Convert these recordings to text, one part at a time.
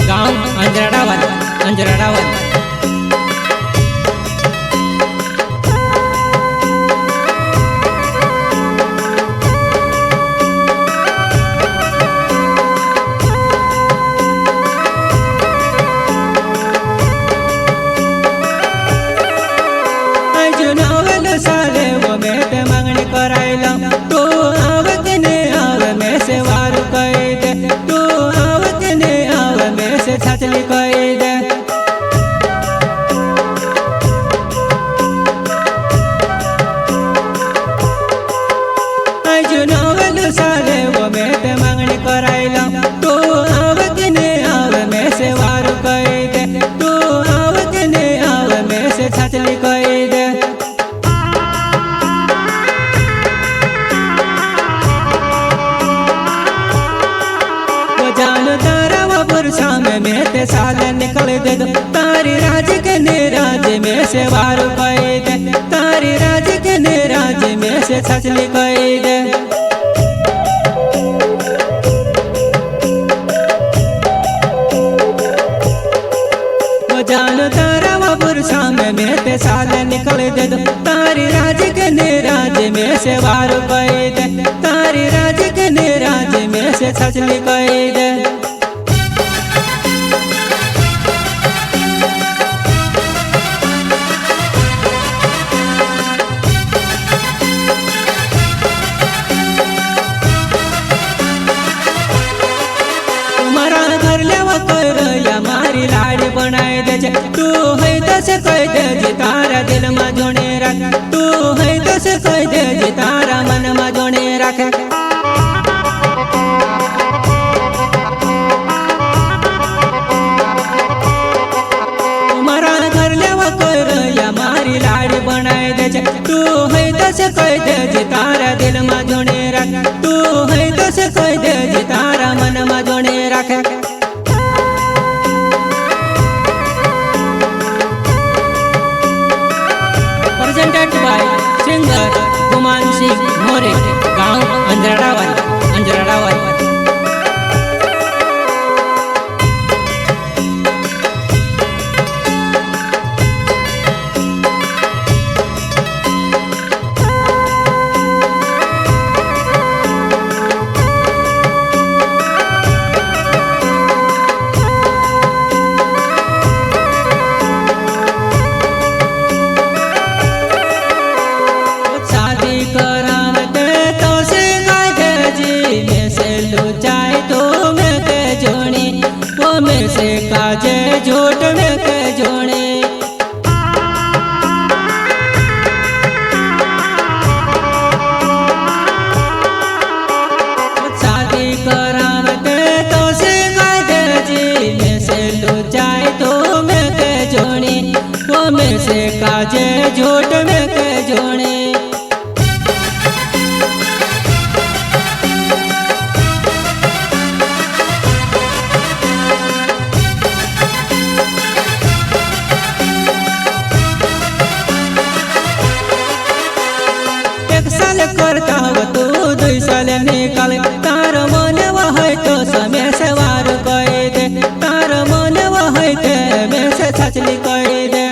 गांव अंजराडावाल। साले वो मैं पे मांगनी कराइला तू आवत ने आव में से वार कई दे तू आवत ने आव में से छचली कई दे जुनावल साले वो मैं पे मांगनी कराइला तू आवत ने आव में से वार कई दे तू आवत ने आव में से छचली कई दे जानो तारा वो पुरसा में ते साल निकल दे दो तारी राज के निराज में से वार कई दे तारी राज के निराज में से छचली कई दे जानो तारा वो पुरसा में ते साल निकल दे दो तारी राज के निराज में से वार कई दे तारी राज के निराज में से छचली कई दे मारी लाड़ी बनाए दे तू है दस कह दे तारा दिल में जोड़े रख तू है दस कह दे तारा मन में जोड़े रख तुम्हारा घर लेवा कर या मारी लाड़ी बनाए दे तू है दस कह दे तारा दिल में जोड़े रख तू है दस कह दे तारा मन में जोड़े रख presented by singer Guman Singh मोरे गांव अंजराडावाल। में से काजे झूठ में के जोड़े शादी करावते तो से काजे जी में से लुचाए तो में के जोड़े वो में से काजे झूठ में के जोड़े करता हो तू 2 साल निकाल तार मन वह तो समय से वार कई दे तार मन वह में से छचली कई दे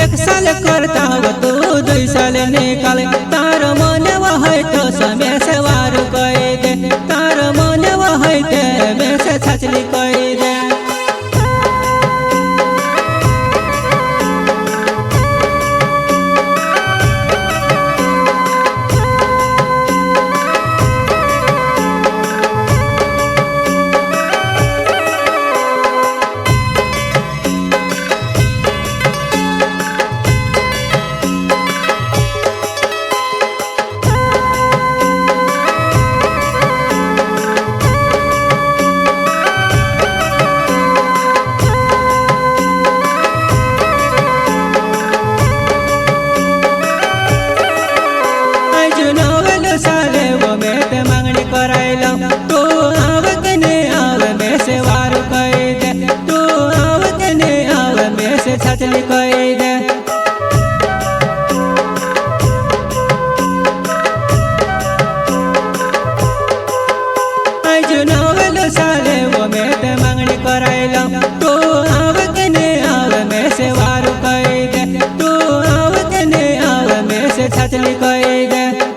एक साल करता हो तू 2 साल निकाल तार मन वह तो समय से वार कई दे तार मन वह में से छचली कई दे छचली कई दे કહી દે